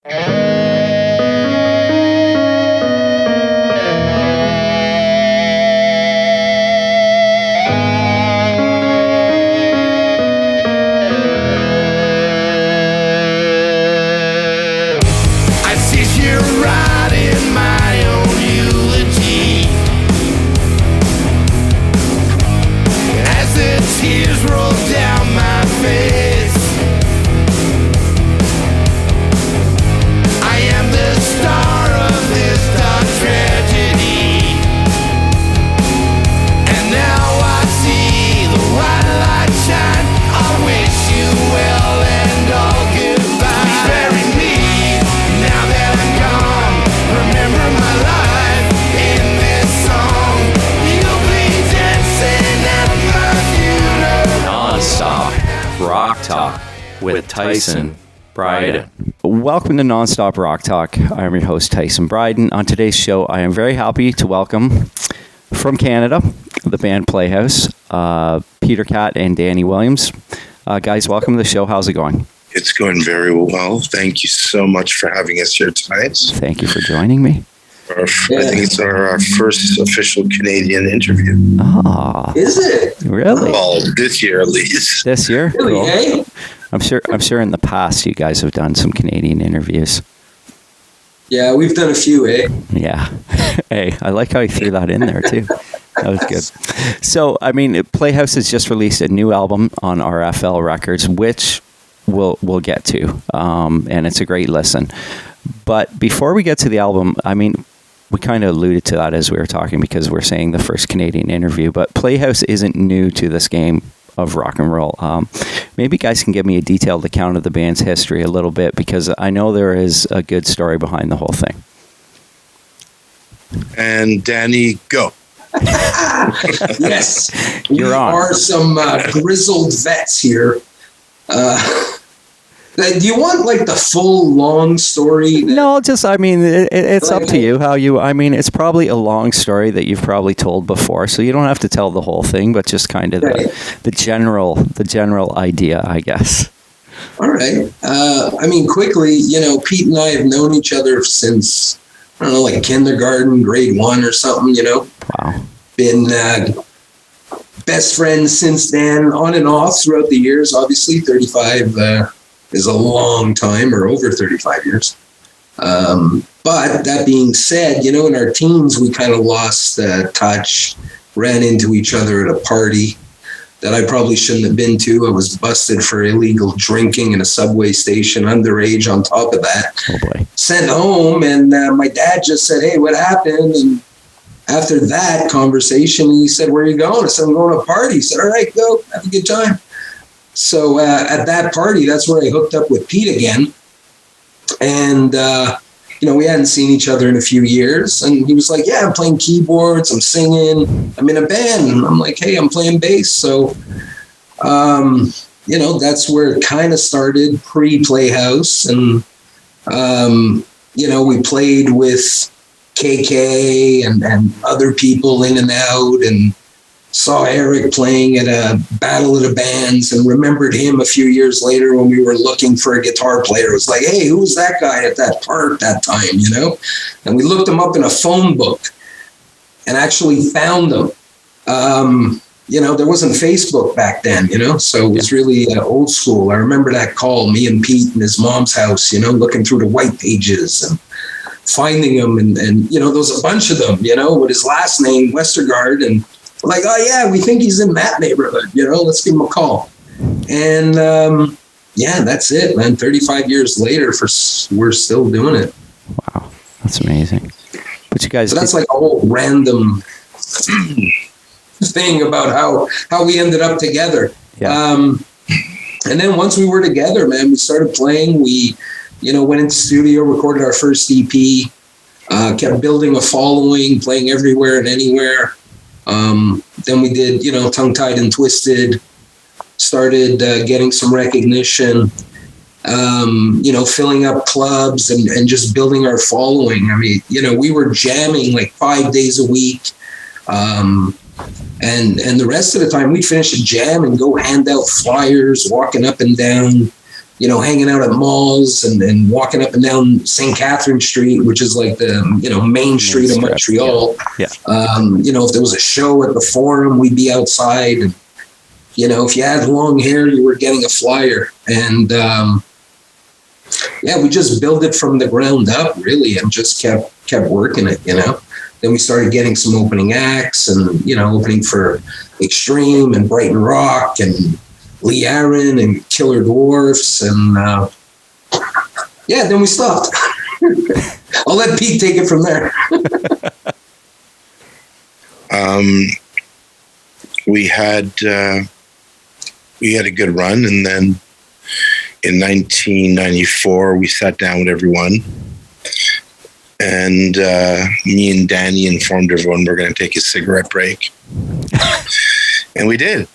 I sit here writing my own eulogy as the tears roll down my face. I am the star of this dark tragedy, and now I see the white light shine. I wish you well and all goodbye. Bury me now that I'm gone. Remember my life in this song. You'll be dancing at my funeral. Non-stop rock talk with Tyson Bryden. Welcome to Non-Stop Rock Talk. I'm your host, Tyson Bryden. On today's show, I am very happy to welcome from Canada, the band Playhouse, Peter Cat and Danny Williams. Guys, welcome to the show. How's it going? It's going very well. Thank you so much for having us here tonight. Thank you for joining me. I think it's our first official Canadian interview. Ah, Is it? really? Well, this year at least. This year? Really, Cool. eh? I'm sure in the past you guys have done some Canadian interviews. Yeah, we've done a few, eh? Yeah. Hey, I like how you threw that in there too. That was good. So, I mean, Playhouse has just released a new album on RFL Records, which we'll get to, and it's a great listen. But before we get to the album, I mean, we kind of alluded to that as we were talking because we're saying the first Canadian interview, but Playhouse isn't new to this game of rock and roll. Maybe you guys can give me a detailed account of the band's history a little bit, because I know there is a good story behind the whole thing. And Danny, go. Yes. You're we on. are some grizzled vets here. Do you want like the full long story? No, just, I mean, it's up to you how you, I mean, it's probably a long story that you've probably told before, so you don't have to tell the whole thing, but just kind of the general idea, I guess. All right. I mean, quickly, Pete and I have known each other since, I don't know, like kindergarten, grade 1 or something, Wow. Been best friends since then, on and off throughout the years. Obviously, 35 is a long time, or over 35 years. But that being said, in our teens, we kind of lost touch, ran into each other at a party that I probably shouldn't have been to. I was busted for illegal drinking in a subway station, underage on top of that. Oh boy. Sent home, and my dad just said, "Hey, what happened?" And after that conversation, he said, "Where are you going?" I said, "I'm going to a party." He said, "All right, go, have a good time." So at that party, that's where I hooked up with Pete again. And, we hadn't seen each other in a few years. And he was like, "Yeah, I'm playing keyboards, I'm singing, I'm in a band." And I'm like, "Hey, I'm playing bass." So, that's where it kind of started, pre-Playhouse. And, we played with KK and other people in and out, and saw Eric playing at a Battle of the Bands, and remembered him a few years later when we were looking for a guitar player. It was like, "Hey, who was that guy at that park that time?" And we looked him up in a phone book and actually found him. There wasn't Facebook back then, so it was really old school. I remember that call, me and Pete in his mom's house, looking through the white pages and finding him. And there was a bunch of them, with his last name, Westergaard, and like, "Oh yeah, we think he's in that neighborhood, let's give him a call." And that's it, man. 35 years later, we're still doing it. Wow. That's amazing. But you guys, So that's like a whole random thing about how we ended up together. Yeah. And then once we were together, man, we started playing. We, went into the studio, recorded our first EP, kept building a following, playing everywhere and anywhere. Then we did, Tongue Tied and Twisted, started getting some recognition, filling up clubs and just building our following. I mean, we were jamming like 5 days a week. And the rest of the time we'd finish a jam and go hand out flyers, walking up and down, hanging out at malls and walking up and down St. Catherine Street, which is like the, main street of Montreal. Yeah. If there was a show at the Forum, we'd be outside. And, if you had long hair, you were getting a flyer. And, we just built it from the ground up, really, and just kept working it, Then we started getting some opening acts and, opening for Extreme and Brighton Rock and Lee Aaron and Killer Dwarfs. And then we stopped. I'll let Pete take it from there. We had a good run, and then in 1994 we sat down with everyone, and me and Danny informed everyone we're going to take a cigarette break. And we did.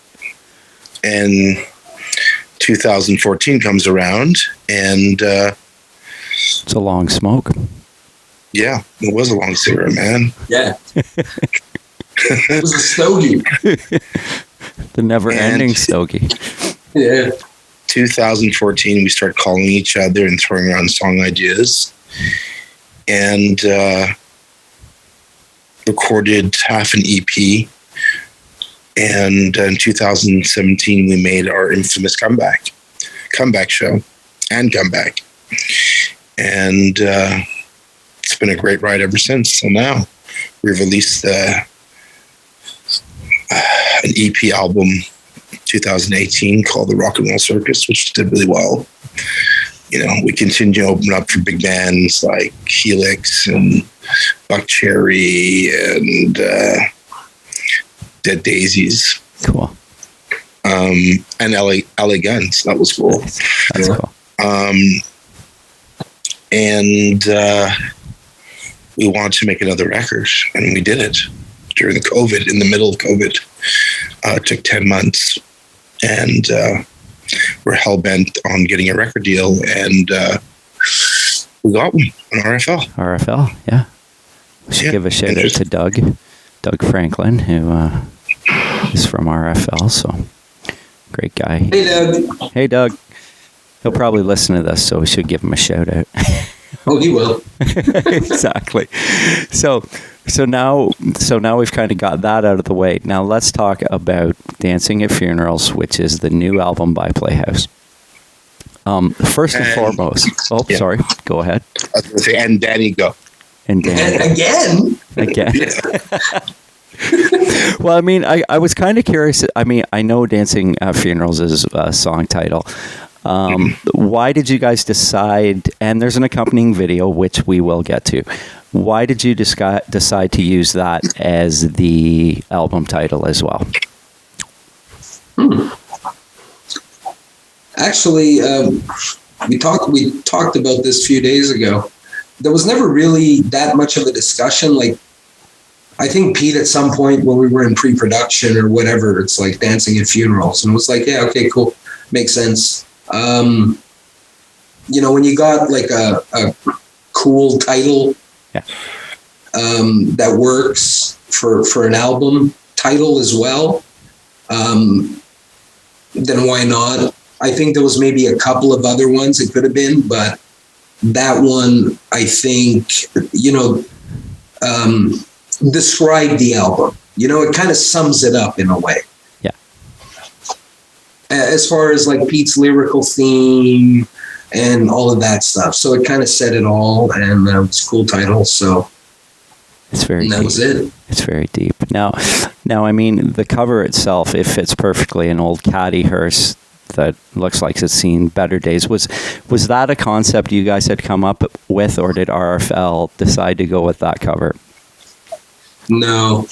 And 2014 comes around, and it's a long smoke. Yeah, it was a long cigarette, man. Yeah. It was a stogie. The never-ending stogie. Yeah. 2014, we start calling each other and throwing around song ideas, and recorded half an EP. And in 2017, we made our infamous comeback show and comeback. And it's been a great ride ever since. So now we've released an EP album 2018 called The Rock and Roll Circus, which did really well. We continue to open up for big bands like Helix and Buck Cherry and Dead Daisies. Cool. And LA Guns. That was cool. That's cool. And we wanted to make another record, and we did it during the COVID, in the middle of COVID. It took 10 months, and we're hell-bent on getting a record deal, and we got one on RFL. RFL, yeah. We should give a shout out to Doug Franklin, who is from RFL, so great guy. Hey, Doug. Hey, Doug. He'll probably listen to this, so we should give him a shout out. Oh, he will. Exactly. So now we've kind of got that out of the way. Now let's talk about Dancing at Funerals, which is the new album by Playhouse. First and foremost. Oh, yeah. Sorry. Go ahead. I was going to say, and Danny go. And Danny. Again. Well, I mean, I was kind of curious. I mean, I know Dancing at Funerals is a song title. Why did you guys decide, and there's an accompanying video, which we will get to. Why did you decide to use that as the album title as well? Actually, we talked about this a few days ago. There was never really that much of a discussion. Like, I think Pete at some point when we were in pre-production or whatever, it's like Dancing at Funerals, and it was like, yeah, okay, cool, makes sense. When you got like a cool title, yeah, that works for an album title as well, then why not? I think there was maybe a couple of other ones it could have been, but that one, I think, described the album. It kind of sums it up in a way. Yeah. As far as like Pete's lyrical theme and all of that stuff. So it kind of said it all, and it's a cool title. So it's very that deep. was it. It's very deep. Now, I mean, the cover itself, it fits perfectly. An old caddy hearse that looks like it's seen better days. Was that a concept you guys had come up with, or did RFL decide to go with that cover? No.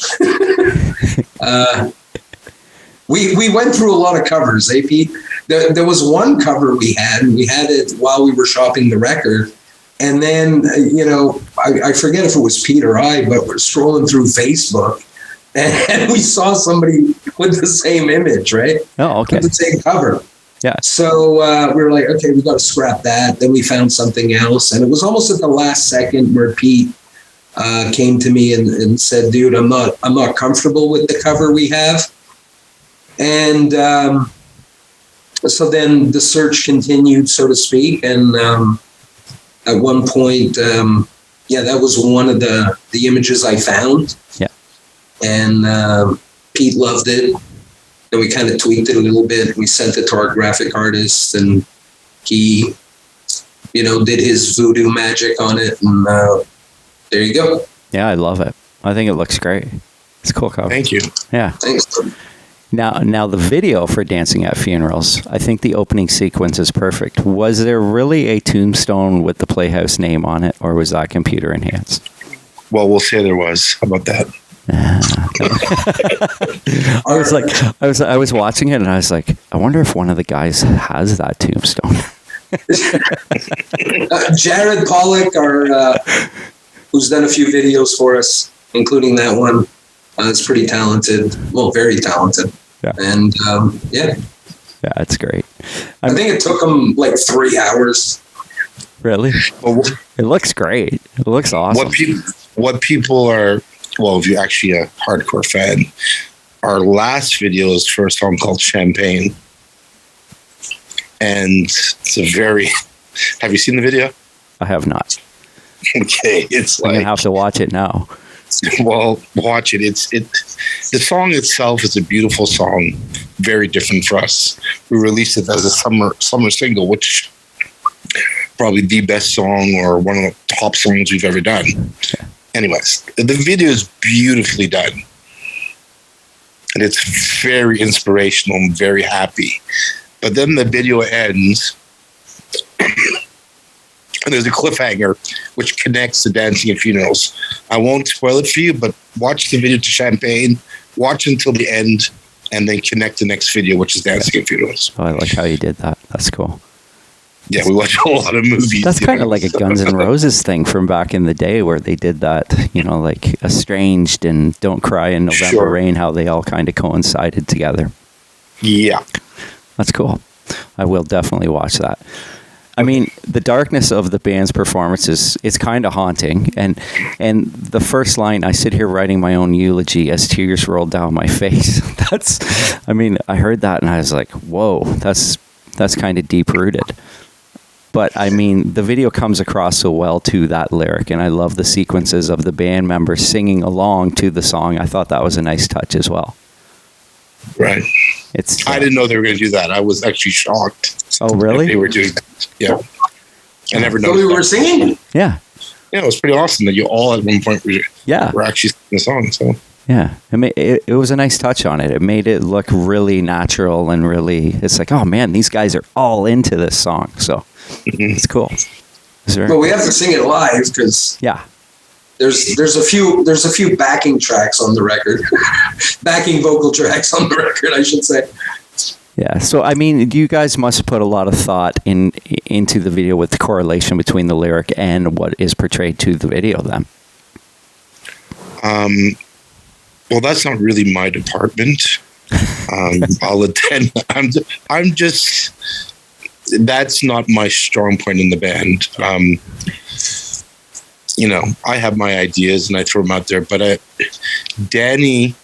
We went through a lot of covers, Pete? There was one cover we had, and we had it while we were shopping the record. And then, I forget if it was Pete or I, but we're scrolling through Facebook, and we saw somebody with the same image, right? Oh, okay. With the same cover. Yeah. So we were like, okay, we got to scrap that. Then we found something else. And it was almost at the last second where Pete came to me and said, dude, I'm not comfortable with the cover we have. And So then the search continued, so to speak, and at one point, that was one of the images I found. Yeah. And Pete loved it, and we kind of tweaked it a little bit. We sent it to our graphic artist, and he, did his voodoo magic on it, and there you go. Yeah, I love it. I think it looks great. It's a cool cover. Thank you. Yeah. Thanks. Now the video for Dancing at Funerals, I think the opening sequence is perfect. Was there really a tombstone with the Playhouse name on it, or was that computer enhanced? Well, we'll say there was. How about that? I was watching it and I was like, I wonder if one of the guys has that tombstone. Jared Pollock, who's done a few videos for us, including that one, is pretty talented. Well, very talented. Yeah. And yeah, it's great. I think it took him like 3 hours. Really? Well, it looks great. It looks awesome. What people are, well, if you're actually a hardcore fan, our last video is for a song called Champagne. And it's a very, have you seen the video? I have not. Okay, it's I'm like, gonna have to watch it now. Well, watch it. The song itself is a beautiful song, very different for us. We released it as a summer single, which probably the best song or one of the top songs we've ever done. Yeah. Anyways, the video is beautifully done. And it's very inspirational. I'm very happy. But then the video ends, and there's a cliffhanger which connects to Dancing at Funerals. I won't spoil it for you, but watch the video to Champagne, watch until the end, and then connect the next video, which is Dancing at Funerals. Oh, I like how you did that. That's cool. Yeah, we watch a lot of movies. That's kind of like a Guns N' Roses thing from back in the day where they did that, like Estranged and Don't Cry in November Rain, how they all kind of coincided together. Yeah. That's cool. I will definitely watch that. I mean, the darkness of the band's performances is kind of haunting. And the first line, I sit here writing my own eulogy as tears roll down my face. I heard that and I was like, whoa, that's kind of deep rooted. But I mean, the video comes across so well to that lyric, and I love the sequences of the band members singing along to the song. I thought that was a nice touch as well. Right. I didn't know they were going to do that. I was actually shocked. Oh, really? They were doing that. Yeah. I never So noticed. we were singing? Yeah. Yeah, it was pretty awesome that you all at one point were actually singing the song. So. Yeah, it was a nice touch on it. It made it look really natural and really, it's like, oh man, these guys are all into this song. So it's cool. But we have to sing it live because there's a few backing tracks on the record, backing vocal tracks on the record, I should say. Yeah. So I mean, you guys must put a lot of thought into the video with the correlation between the lyric and what is portrayed to the video. Then. Well, that's not really my department. I'll attend. I'm just. That's not my strong point in the band. I have my ideas and I throw them out there. But Danny,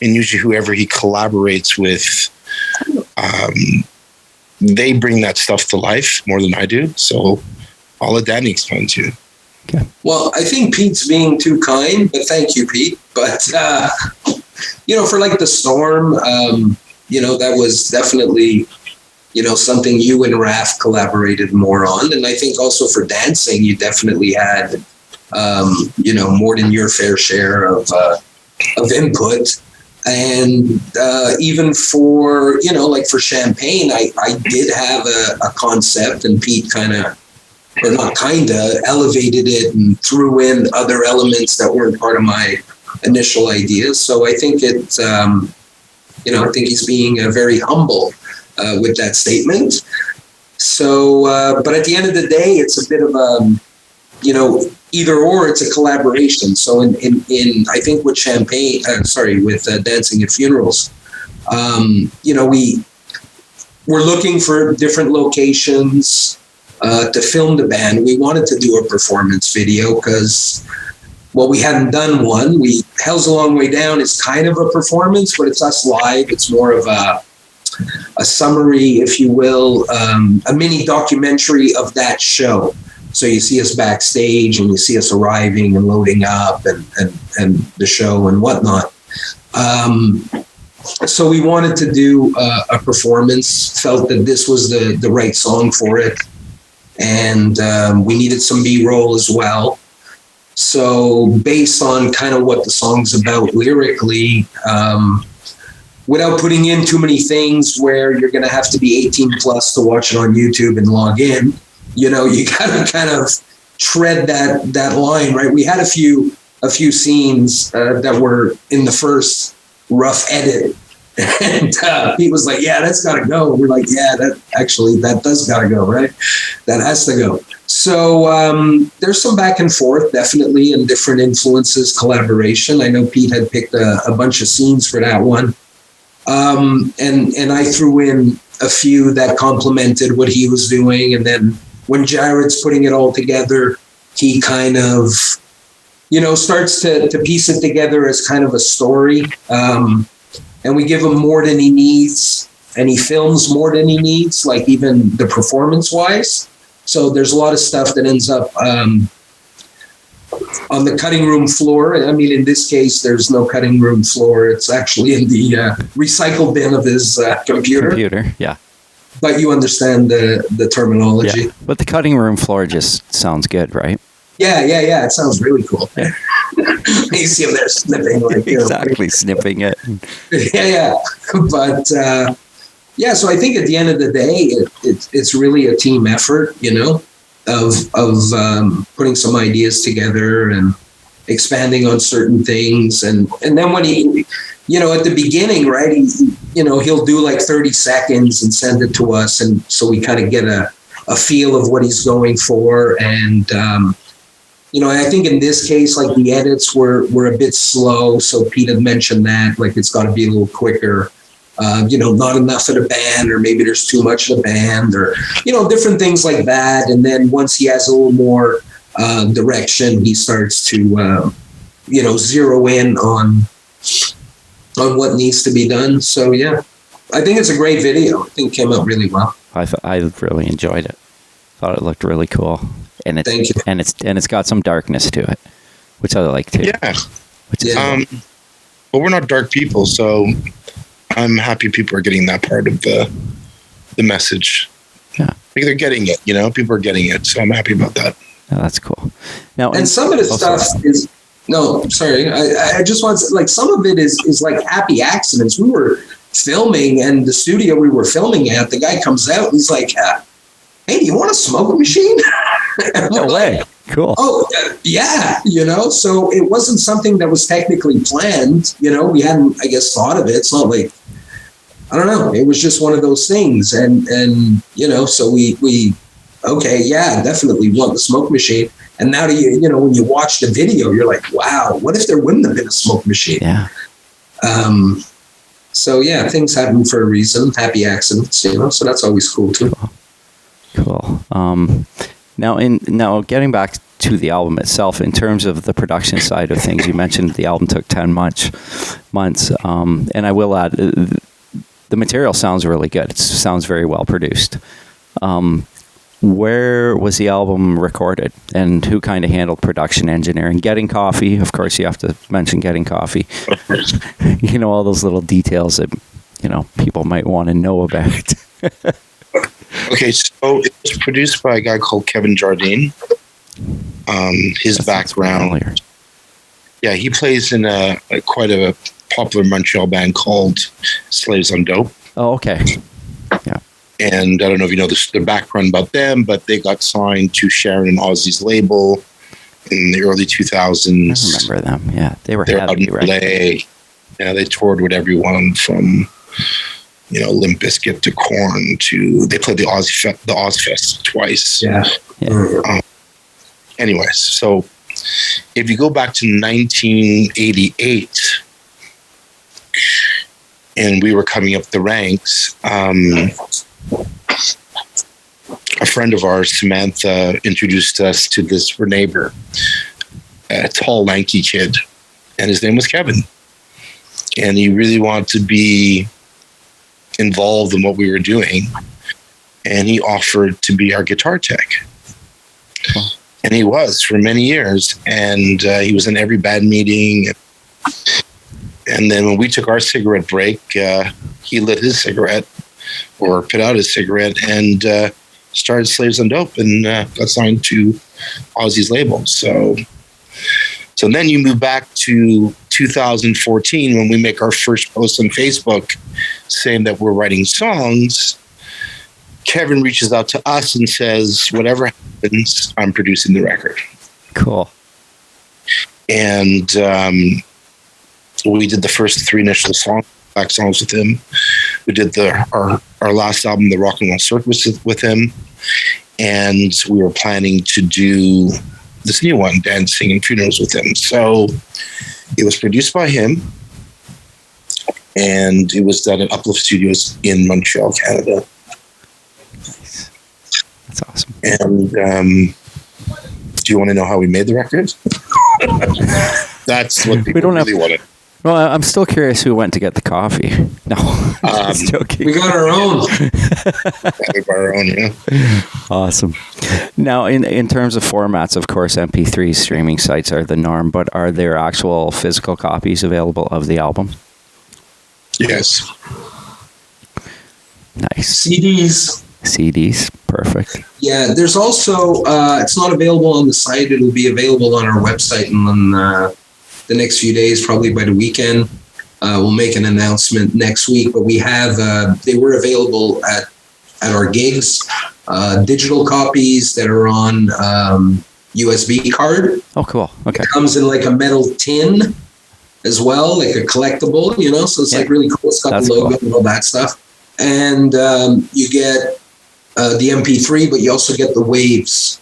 and usually whoever he collaborates with, they bring that stuff to life more than I do. So I'll let Danny explain to you. Okay. Well, I think Pete's being too kind, but thank you, Pete. But, for like The Storm, that was definitely, something you and Raph collaborated more on. And I think also for dancing, you definitely had, more than your fair share of input. And even for, for Champagne, I did have a concept, and Pete elevated it and threw in other elements that weren't part of my initial ideas. So I think it's, I think he's being very humble with that statement. So, but at the end of the day, it's a bit of either or, it's a collaboration. So in I think with Champagne, with Dancing at Funerals, we're looking for different locations to film the band. We wanted to do a performance video because, we hadn't done one. Hell's a Long Way Down is kind of a performance, but it's us live. It's more of a summary, if you will, a mini documentary of that show. So you see us backstage and you see us arriving and loading up and the show and whatnot. So we wanted to do a performance, felt that this was the right song for it. And we needed some B-roll as well. So based on kind of what the song's about lyrically, without putting in too many things where you're going to have to be 18 plus to watch it on YouTube and log in, you know, you got to kind of tread that line, right? We had a few scenes that were in the first rough edit. And Pete was like, yeah, that's got to go. We're like, yeah, that does got to go, right? That has to go. So there's some back and forth, definitely, and different influences, collaboration. I know Pete had picked a bunch of scenes for that one. And I threw in a few that complemented what he was doing. And then when Jared's putting it all together, he kind of, you know, starts to piece it together as kind of a story. And we give him more than he needs, and he films more than he needs, like even the performance-wise. So there's a lot of stuff that ends up on the cutting room floor. I mean, in this case, there's no cutting room floor. It's actually in the recycle bin of his computer. Yeah. But you understand the terminology. Yeah. But the cutting room floor just sounds good, right? Yeah. It sounds really cool. Yeah. You see him there snipping. Like, exactly, snipping it. Yeah. But, so I think at the end of the day, it's really a team effort, you know, of putting some ideas together and expanding on certain things. And then when he, you know, at the beginning, right, he'll do like 30 seconds and send it to us. And so we kind of get a feel of what he's going for. And, you know, I think in this case, like the edits were a bit slow. So Pete had mentioned that, like, it's got to be a little quicker. You know, not enough of the band, or maybe there's too much of the band, or, you know, different things like that. And then once he has a little more direction, he starts to, you know, zero in on what needs to be done. So, yeah, I think it's a great video. I think it came out really well. I really enjoyed it. Thought it looked really cool. And Thank you. And it's got some darkness to it, which I like too. Yeah. Which is but we're not dark people, so I'm happy people are getting that part of the message. Yeah. Like they're getting it, you know, people are getting it. So I'm happy about that. Yeah, that's cool. Now, and some of the stuff is, no, sorry. I just want to, like, some of it is like happy accidents. We were filming, and the studio we were filming at, the guy comes out and he's like, hey, do you want a smoke machine? No way. Cool. Oh, yeah, you know, so it wasn't something that was technically planned. You know, we hadn't, I guess, thought of it. It's not like, I don't know. It was just one of those things. And you know, so we okay, yeah, definitely want the smoke machine. And now, you know, when you watch the video, you're like, wow, what if there wouldn't have been a smoke machine? Yeah. So, yeah, things happen for a reason, happy accidents, you know, so that's always cool, too. Cool. Now getting back to the album itself, in terms of the production side of things, you mentioned the album took 10 months. And I will add, the material sounds really good. It sounds very well produced. Where was the album recorded, and who kind of handled production engineering? Getting coffee, of course, you have to mention getting coffee. You know, all those little details that, you know, people might want to know about. Okay, so it was produced by a guy called Kevin Jardine. His background, yeah, he plays in quite a popular Montreal band called Slaves on Dope. Oh, okay. Yeah. And I don't know if you know the background about them, but they got signed to Sharon and Ozzy's label in the early 2000s. I remember them. Yeah, they're heavy, out in right? LA. Yeah, they toured with everyone from, you know, Limp Bizkit to Korn to, they played the Ozfest twice. Yeah. Anyways, so if you go back to 1988, and we were coming up the ranks, a friend of ours, Samantha, introduced us to this neighbor, a tall, lanky kid, and his name was Kevin. And he really wanted to be involved in what we were doing, and he offered to be our guitar tech. And he was for many years, and he was in every band meeting. And then when we took our cigarette break, he lit his cigarette or put out his cigarette and started Slaves on Dope and got signed to Ozzy's label. So then you move back to 2014 when we make our first post on Facebook saying that we're writing songs. Kevin reaches out to us and says, whatever happens, I'm producing the record. Cool. And we did the first 3 initial back songs with him. We did our last album, The Rock and Roll Circus, with him. And we were planning to do this new one, Dancing and Funerals, with him. So it was produced by him, and it was done at Uplift Studios in Montreal, Canada. Nice. That's awesome. And do you want to know how we made the record? That's what people really wanted. Well, I'm still curious who went to get the coffee. No, just joking. We got our own. We got our own, yeah. Awesome. Now, in terms of formats, of course, MP3 streaming sites are the norm, but are there actual physical copies available of the album? Yes. Nice. CDs, perfect. Yeah, there's also, it's not available on the site. It'll be available on our website in the next few days, probably by the weekend. We'll make an announcement next week, but we have, they were available at our gigs, digital copies that are on USB card. Oh, cool. Okay. It comes in like a metal tin as well, like a collectible, so it's like really cool. It's got the logo and all that stuff. And you get the MP3, but you also get the waves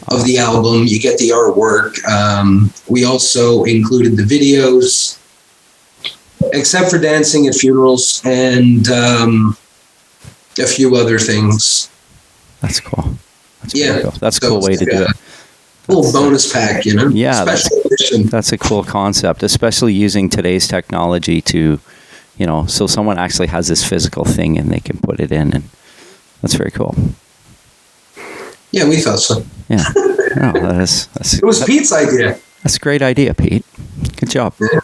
of the album. You get the artwork. We also included the videos, except for Dancing at Funerals and a few other things. That's cool. That's cool. That's a cool way to do it. Little bonus pack, Yeah, special edition. That's a cool concept, especially using today's technology to, so someone actually has this physical thing and they can put it in, and that's very cool. Yeah, we thought so. Yeah. No, it was Pete's idea. That's a great idea, Pete. Good job. Yeah.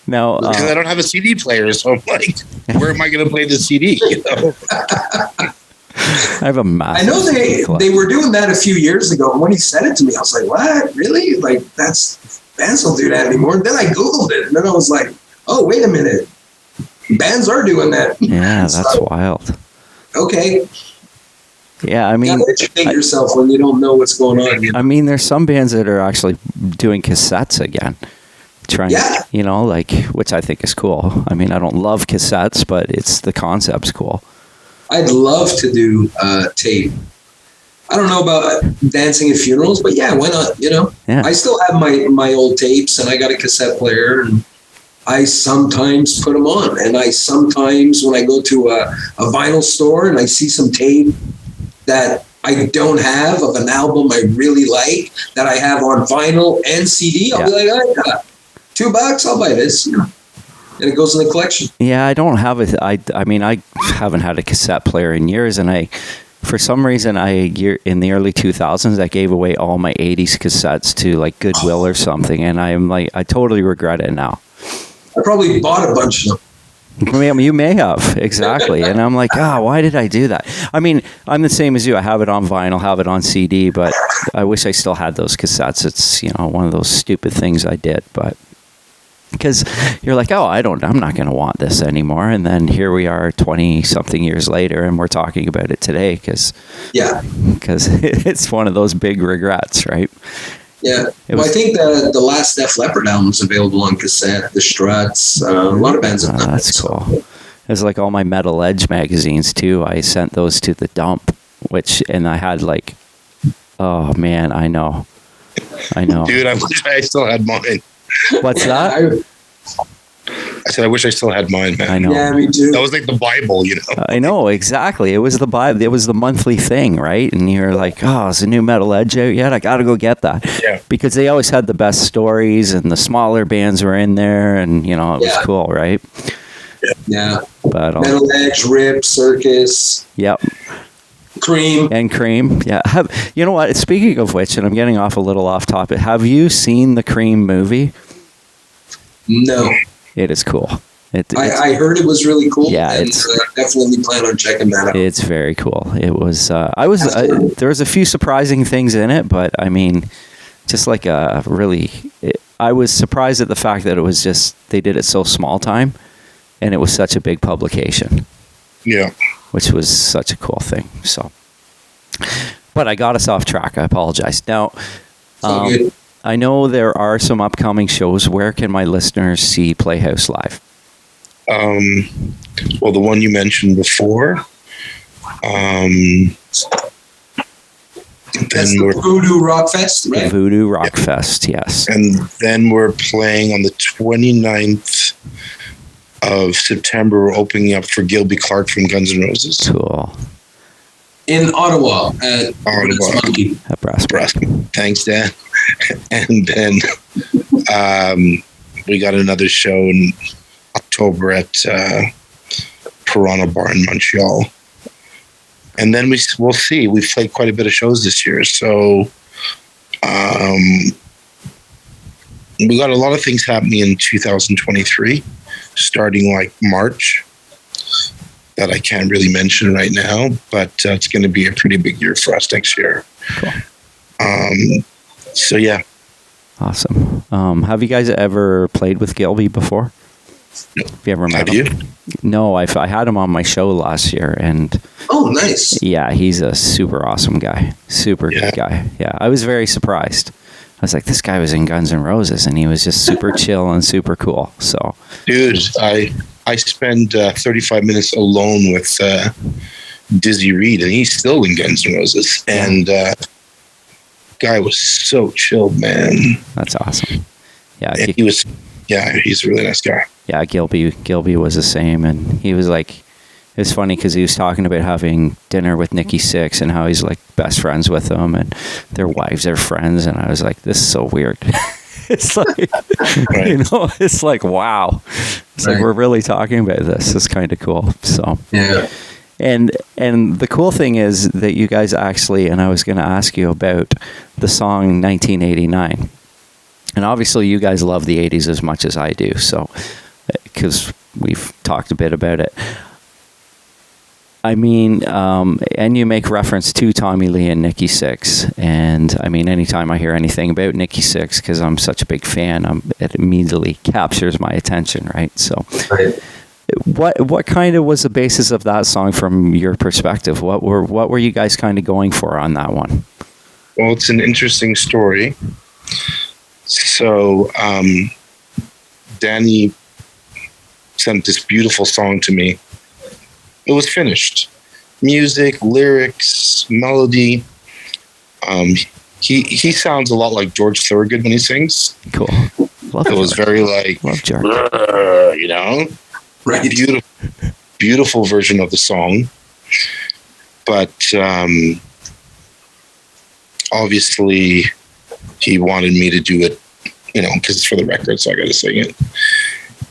Now, because I don't have a CD player, so I'm like, where am I going to play the CD? I have a massive. I know they were doing that a few years ago. And when he said it to me, I was like, "What? Really? Like bands don't do that anymore." And then I Googled it, and then I was like, "Oh, wait a minute, bands are doing that." Yeah, that's wild. Okay. Yeah, I mean, you gotta educate yourself when you don't know what's going on. I mean, there's some bands that are actually doing cassettes again. Trying, which I think is cool. I mean, I don't love cassettes, but the concept's cool. I'd love to do tape. I don't know about Dancing at Funerals, but yeah, why not? Yeah. I still have my old tapes, and I got a cassette player, and I sometimes put them on. And I sometimes, when I go to a vinyl store and I see some tape that I don't have of an album I really like that I have on vinyl and CD, I'll be like, I got $2, I'll buy this. And it goes in the collection. Yeah, I don't have it. I mean, I haven't had a cassette player in years, and for some reason, in the early 2000s, I gave away all my 80s cassettes to like Goodwill or something, and I totally regret it now. I probably bought a bunch of them. You may have, exactly. And I'm like, why did I do that? I mean, I'm the same as you. I have it on vinyl, have it on CD, but I wish I still had those cassettes. It's, one of those stupid things I did, but because you're like, I'm not going to want this anymore. And then here we are 20 something years later, and we're talking about it today because it's one of those big regrets, right? Yeah. I think the last Def Leppard album is available on cassette, The Struts, a lot of bands have done that. That's cool. There's like all my Metal Edge magazines too. I sent those to the dump, and I had like, oh man, I know. Dude, I wish I still had mine. What's that? I said, I wish I still had mine, man. I know. Yeah, me too. That was like the Bible, I know, exactly. It was the Bible. It was the monthly thing, right? And you're like, is a new Metal Edge out yet? I got to go get that. Yeah. Because they always had the best stories, and the smaller bands were in there, and, it was cool, right? Yeah. But Metal Edge, Rip, Circus, yep. Cream. And Cream, yeah. You know what? Speaking of which, and I'm getting off a little off topic. Have you seen the Cream movie? No. It is cool. I heard it was really cool. Yeah, and definitely plan on checking that out. It's very cool. It was. There was a few surprising things in it, but I mean, just like I was surprised at the fact that it was just they did it so small time, and it was such a big publication. Yeah. Which was such a cool thing. So, but I got us off track. I apologize. Now, I know there are some upcoming shows. Where can my listeners see Playhouse live? Well, the one you mentioned before. That's the Voodoo Rock Fest, right? The Voodoo Rock Fest, yes. And then we're playing on the 29th of September. We're opening up for Gilby Clarke from Guns N' Roses. Cool. In Ottawa at Monkey. At Brass. Thanks, Dan. And then we got another show in October at Piranha Bar in Montreal. And then we'll see. We've played quite a bit of shows this year. So we got a lot of things happening in 2023, starting like March, that I can't really mention right now, but it's going to be a pretty big year for us next year. Cool. So, yeah. Awesome. Have you guys ever played with Gilby before? No. Have you ever met him? You? No, I had him on my show last year, and oh, nice. Yeah, he's a super awesome guy. Super good guy. Yeah, I was very surprised. I was like, this guy was in Guns N' Roses, and he was just super chill and super cool. So, dude, I spent 35 minutes alone with Dizzy Reed, and he's still in Guns N' Roses. And guy was so chilled, man. That's awesome. Yeah, he was. Yeah, he's a really nice guy. Yeah, Gilby was the same, and he was like, it's funny because he was talking about having dinner with Nikki Sixx and how he's like best friends with them, and their wives are friends, and I was like, this is so weird. It's like, right. You know, it's like, wow, it's right. Like we're really talking about this. It's kind of cool. So yeah. And the cool thing is that you guys actually, and I was going to ask you about the song 1989. And obviously you guys love the 80s as much as I do, so because we've talked a bit about it. I mean, and you make reference to Tommy Lee and Nikki Sixx, and I mean, anytime I hear anything about Nikki Sixx, because I'm such a big fan, it immediately captures my attention, right? So, right. What kind of was the basis of that song from your perspective? What were you guys kind of going for on that one? Well, it's an interesting story. So, Danny sent this beautiful song to me. It was finished. Music, lyrics, melody. He sounds a lot like George Thorogood when he sings. Cool. Love it was very like, love George. You know? Right. Beautiful version of the song. But obviously he wanted me to do it, you know, because it's for the record, so I got to sing it.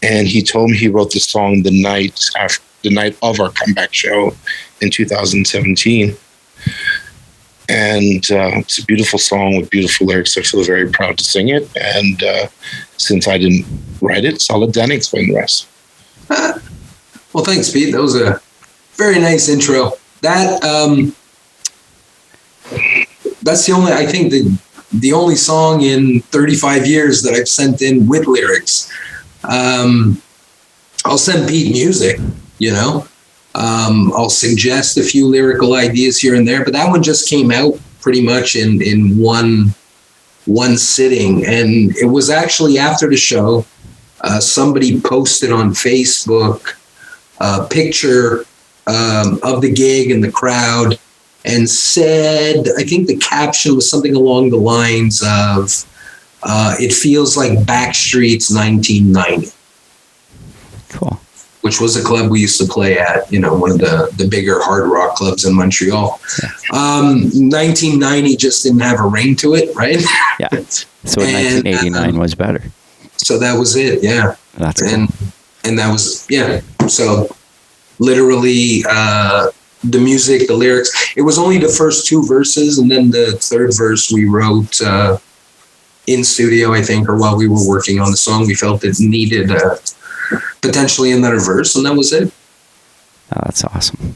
And he told me he wrote the song the night of our comeback show in 2017. And it's a beautiful song with beautiful lyrics. I feel very proud to sing it. And since I didn't write it, so I'll let Danny explain the rest. Well, thanks, Pete. That was a very nice intro. That's the only, I think, the only song in 35 years that I've sent in with lyrics. I'll send Pete music, you know. I'll suggest a few lyrical ideas here and there, but that one just came out pretty much in one sitting. And it was actually after the show, somebody posted on Facebook a picture of the gig and the crowd, and said, I think the caption was something along the lines of, it feels like Backstreet's 1990. Cool. Which was a club we used to play at, you know, one of the bigger hard rock clubs in Montreal. Yeah. 1990 just didn't have a ring to it, right? Yeah. So 1989 was better. So that was it, yeah. That's cool. And that was, yeah. So literally the music, the lyrics. It was only the first 2 verses, and then the third verse we wrote in studio, I think, or while we were working on the song. We felt it needed potentially another verse, and that was it. Oh, that's awesome.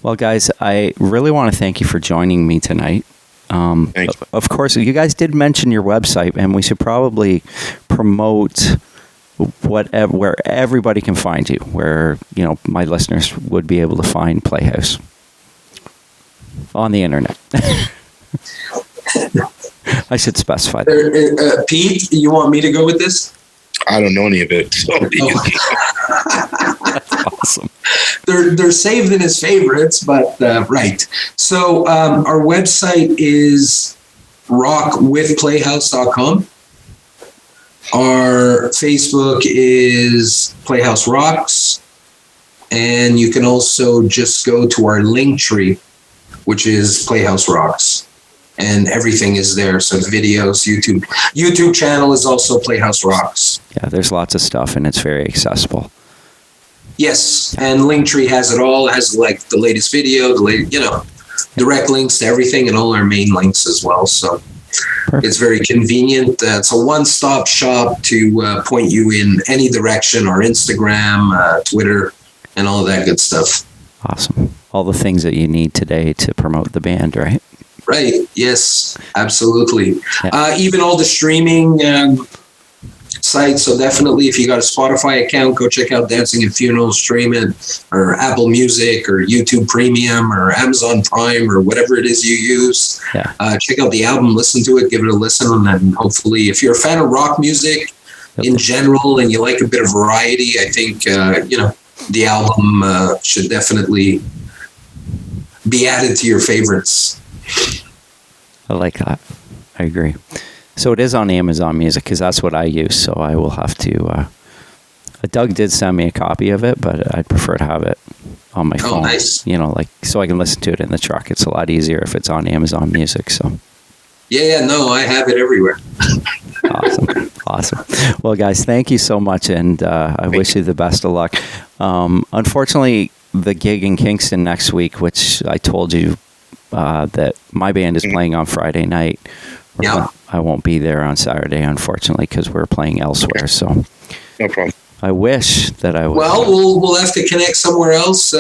Well, guys, I really want to thank you for joining me tonight. Of course, you guys did mention your website, and we should probably promote where everybody can find you, where my listeners would be able to find Playhouse on the internet. I should specify that. Pete, you want me to go with this? I don't know any of it. So That's awesome. They're saved in his favorites, but right. So our website is rockwithplayhouse.com. Our Facebook is Playhouse Rocks. And you can also just go to our link tree, which is Playhouse Rocks. And everything is there. So videos, YouTube channel is also Playhouse Rocks. Yeah, there's lots of stuff, and it's very accessible. Yes, and Linktree has it all. It has like the latest video, direct links to everything, and all our main links as well. So perfect. It's very convenient. It's a one-stop shop to point you in any direction, or Instagram, Twitter, and all of that good stuff. Awesome. All the things that you need today to promote the band, right? Right. Yes, absolutely. Yeah. Even all the streaming sites. So definitely, if you got a Spotify account, go check out Dancing at Funerals, stream it, or Apple Music, or YouTube Premium, or Amazon Prime, or whatever it is you use. Yeah. Check out the album, listen to it, give it a listen, and then hopefully, if you're a fan of rock music in general and you like a bit of variety, I think the album should definitely be added to your favorites. I like that. I agree. So it is on Amazon Music, because that's what I use. So I will have to. Doug did send me a copy of it, but I'd prefer to have it on my phone. Nice. So I can listen to it in the truck. It's a lot easier if it's on Amazon Music. So. Yeah, no, I have it everywhere. Awesome. Well, guys, thank you so much, and I wish you the best of luck. Unfortunately, the gig in Kingston next week, which I told you that my band is playing on Friday night. Yeah. I won't be there on Saturday, unfortunately, because we're playing elsewhere. So, no problem. I wish that I was. Well, we'll have to connect somewhere else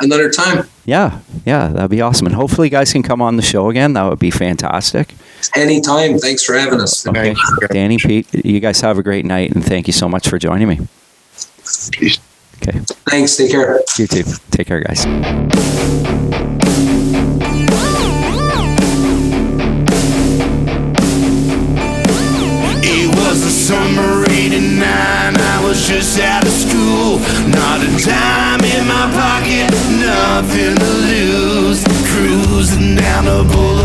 another time. Yeah, that'd be awesome, and hopefully, you guys can come on the show again. That would be fantastic. Anytime. Thanks for having us. Okay, Danny, Pete, you guys have a great night, and thank you so much for joining me. Peace. Okay. Thanks. Take care. You too. Take care, guys. It was the summer '89, I was just out of school. Not a dime in my pocket, nothing to lose. Cruising down the boulevard.